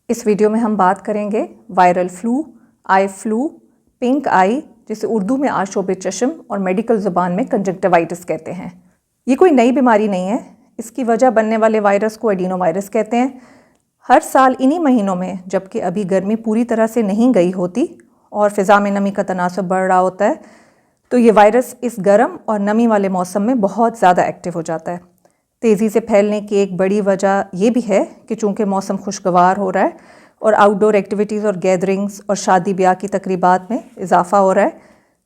اس video میں ہم بات کریں گے viral flu, eye flu, pink آئی جسے اردو میں آشوب چشم اور میڈیکل زبان میں کنجنکٹیوائٹس کہتے ہیں۔ یہ کوئی نئی بیماری نہیں ہے، اس کی وجہ بننے والے وائرس کو ایڈینو وائرس کہتے ہیں۔ ہر سال انہی مہینوں میں جبکہ ابھی گرمی پوری طرح سے نہیں گئی ہوتی اور فضا میں نمی کا تناسب بڑھ رہا ہوتا ہے تو یہ وائرس اس گرم اور نمی والے موسم میں بہت زیادہ ایکٹیو ہو جاتا ہے۔ تیزی سے پھیلنے کی ایک بڑی وجہ یہ بھی ہے کہ چونکہ موسم خوشگوار ہو رہا ہے اور آؤٹ ڈور ایکٹیویٹیز اور گیدرنگز اور شادی بیاہ کی تقریبات میں اضافہ ہو رہا ہے۔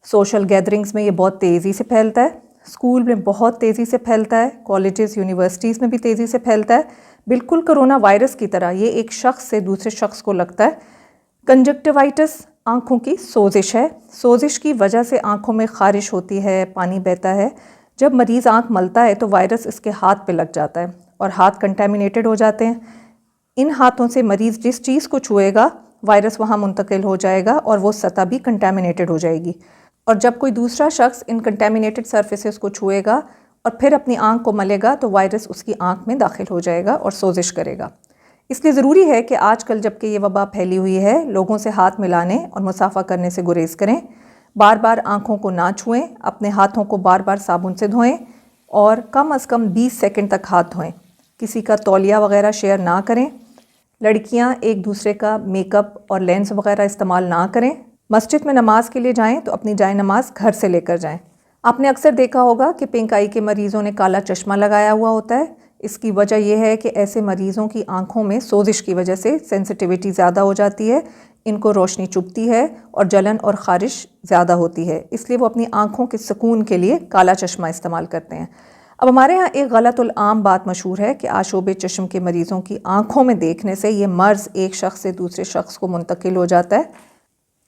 سوشل گیدرنگز میں یہ بہت تیزی سے پھیلتا ہے، اسکول میں بہت تیزی سے پھیلتا ہے، کالجز یونیورسٹیز میں بھی تیزی سے پھیلتا ہے۔ بالکل کرونا وائرس کی طرح یہ ایک شخص سے دوسرے شخص کو لگتا ہے۔ کنجنکٹیوائٹس آنکھوں کی سوزش ہے۔ سوزش کی وجہ سے آنکھوں میں خارش ہوتی ہے، پانی بہتا ہے۔ جب مریض آنکھ ملتا ہے تو وائرس اس کے ہاتھ پہ لگ جاتا ہے اور ہاتھ کنٹامینیٹڈ ہو جاتے ہیں۔ ان ہاتھوں سے مریض جس چیز کو چھوئے گا وائرس وہاں منتقل ہو جائے گا اور وہ سطح بھی کنٹامینیٹڈ ہو جائے گی، اور جب کوئی دوسرا شخص ان کنٹامینیٹڈ سرفیسز کو چھوئے گا اور پھر اپنی آنکھ کو ملے گا تو وائرس اس کی آنکھ میں داخل ہو جائے گا اور سوزش کرے گا۔ اس لیے ضروری ہے کہ آج کل جب کہ یہ وبا پھیلی ہوئی ہے لوگوں سے ہاتھ ملانے اور مصافحہ کرنے سے گریز کریں، بار بار آنکھوں کو نہ چھوئیں، اپنے ہاتھوں کو بار بار صابن سے دھوئیں اور کم از کم 20 سیکنڈ تک ہاتھ دھوئیں۔ کسی کا تولیہ وغیرہ شیئر نہ کریں۔ لڑکیاں ایک دوسرے کا میک اپ اور لینس وغیرہ استعمال نہ کریں۔ مسجد میں نماز کے لیے جائیں تو اپنی جائے نماز گھر سے لے کر جائیں۔ آپ نے اکثر دیکھا ہوگا کہ پنک آئی کے مریضوں نے کالا چشمہ لگایا ہوا ہوتا ہے۔ اس کی وجہ یہ ہے کہ ایسے مریضوں کی آنکھوں میں سوزش کی وجہ سے سینسٹیویٹی زیادہ ہو جاتی ہے، ان کو روشنی چبھتی ہے اور جلن اور خارش زیادہ ہوتی ہے، اس لیے وہ اپنی آنکھوں کے سکون کے لیے کالا چشمہ استعمال کرتے ہیں۔ اب ہمارے ہاں ایک غلط العام بات مشہور ہے کہ آشوب چشم کے مریضوں کی آنکھوں میں دیکھنے سے یہ مرض ایک شخص سے دوسرے شخص کو منتقل ہو جاتا ہے۔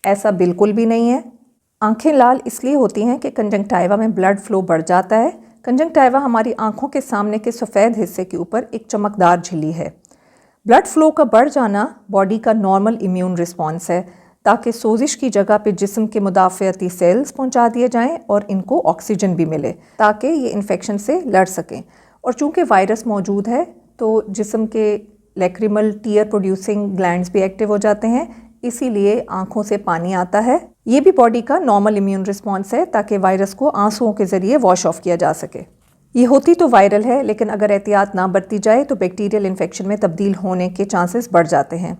ایسا بالکل بھی نہیں ہے۔ آنکھیں لال اس لیے ہوتی ہیں کہ کنجنکٹائیوا میں بلڈ فلو بڑھ جاتا ہے۔ کنجنکٹائیوا ہماری آنکھوں کے سامنے کے سفید حصے کے اوپر ایک چمکدار جھلی ہے۔ بلڈ فلو کا بڑھ جانا باڈی کا نارمل امیون رسپانس ہے تاکہ سوزش کی جگہ پہ جسم کے مدافعتی سیلز پہنچا دیے جائیں اور ان کو آکسیجن بھی ملے تاکہ یہ انفیکشن سے لڑ سکیں۔ اور چونکہ وائرس موجود ہے تو جسم کے لیکریمل ٹیئر پروڈیوسنگ گلینڈز بھی ایکٹیو ہو جاتے ہیں، اسی لیے آنکھوں سے پانی آتا ہے۔ یہ بھی باڈی کا نارمل امیون رسپانس ہے تاکہ وائرس کو آنسوؤں کے ذریعے واش آف کیا جا سکے۔ یہ ہوتی تو وائرل ہے لیکن اگر احتیاط نہ برتی جائے تو بیکٹیریل انفیکشن میں تبدیل ہونے کے چانسز بڑھ جاتے ہیں۔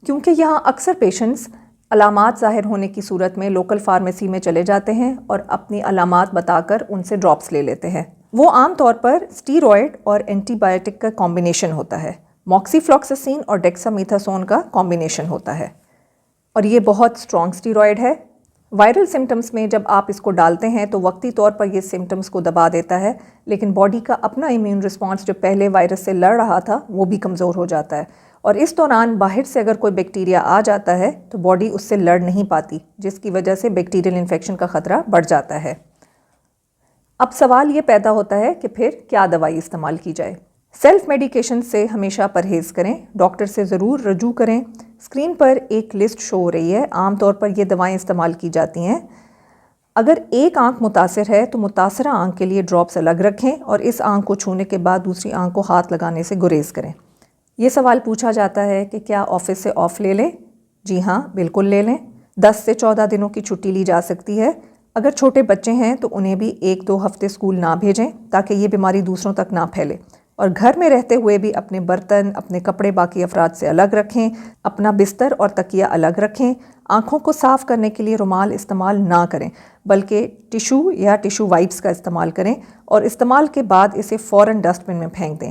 کیونکہ یہاں اکثر پیشنٹس علامات ظاہر ہونے کی صورت میں لوکل فارمیسی میں چلے جاتے ہیں اور اپنی علامات بتا کر ان سے ڈراپس لے لیتے ہیں۔ وہ عام طور پر اسٹیرائڈ اور اینٹی بائیوٹک کا کمبینیشن ہوتا ہے، موکسی فلاکساسین اور ڈیکسامیتھاسون کا کمبینیشن ہوتا ہے، اور یہ بہت اسٹرانگ اسٹیرائڈ ہے۔ وائرل سمٹمز میں جب آپ اس کو ڈالتے ہیں تو وقتی طور پر یہ سمٹمز کو دبا دیتا ہے، لیکن باڈی کا اپنا امیون رسپانس جو پہلے وائرس سے لڑ رہا تھا وہ بھی کمزور ہو جاتا ہے، اور اس دوران باہر سے اگر کوئی بیکٹیریا آ جاتا ہے تو باڈی اس سے لڑ نہیں پاتی، جس کی وجہ سے بیکٹیریل انفیکشن کا خطرہ بڑھ جاتا ہے۔ اب سوال یہ پیدا ہوتا ہے کہ پھر کیا دوائی استعمال کی جائے؟ سیلف میڈیکیشن سے ہمیشہ پرہیز کریں، ڈاکٹر سے ضرور رجوع کریں۔ اسکرین پر ایک لسٹ شو ہو رہی ہے، عام طور پر یہ دوائیں استعمال کی جاتی ہیں۔ اگر ایک آنکھ متاثر ہے تو متاثرہ آنکھ کے لیے ڈراپس الگ رکھیں اور اس آنکھ کو چھونے کے بعد دوسری آنکھ کو ہاتھ لگانے سے گریز کریں۔ یہ سوال پوچھا جاتا ہے کہ کیا آفس سے آف لے لیں؟ جی ہاں، بالکل لے لیں۔ 10 سے 14 دنوں کی چھٹی لی جا سکتی ہے۔ اگر چھوٹے بچے ہیں تو انہیں بھی 1-2 ہفتے اسکول نہ بھیجیں تاکہ یہ بیماری دوسروں تک نہ پھیلے، اور گھر میں رہتے ہوئے بھی اپنے برتن، اپنے کپڑے باقی افراد سے الگ رکھیں، اپنا بستر اور تکیہ الگ رکھیں۔ آنکھوں کو صاف کرنے کے لیے رومال استعمال نہ کریں بلکہ ٹیشو یا ٹیشو وائپس کا استعمال کریں، اور استعمال کے بعد اسے فوراً ڈسٹ بن میں پھینک دیں۔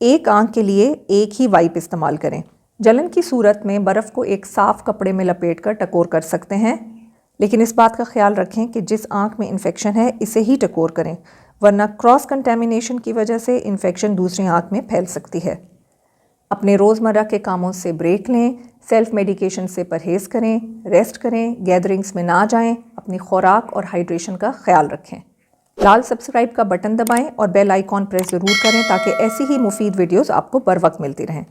ایک آنکھ کے لیے ایک ہی وائپ استعمال کریں۔ جلن کی صورت میں برف کو ایک صاف کپڑے میں لپیٹ کر ٹکور کر سکتے ہیں، لیکن اس بات کا خیال رکھیں کہ جس آنکھ میں انفیکشن ہے اسے ہی ٹکور کریں، ورنہ کراس کنٹامینیشن کی وجہ سے انفیکشن دوسری آنکھ میں پھیل سکتی ہے۔ اپنے روزمرہ کے کاموں سے بریک لیں، سیلف میڈیکیشن سے پرہیز کریں، ریسٹ کریں، گیدرنگز میں نہ جائیں، اپنی خوراک اور ہائیڈریشن کا خیال رکھیں۔ لال سبسکرائب کا بٹن دبائیں اور بیل آئیکن پریس ضرور کریں تاکہ ایسی ہی مفید ویڈیوز آپ کو بر وقت ملتی رہیں۔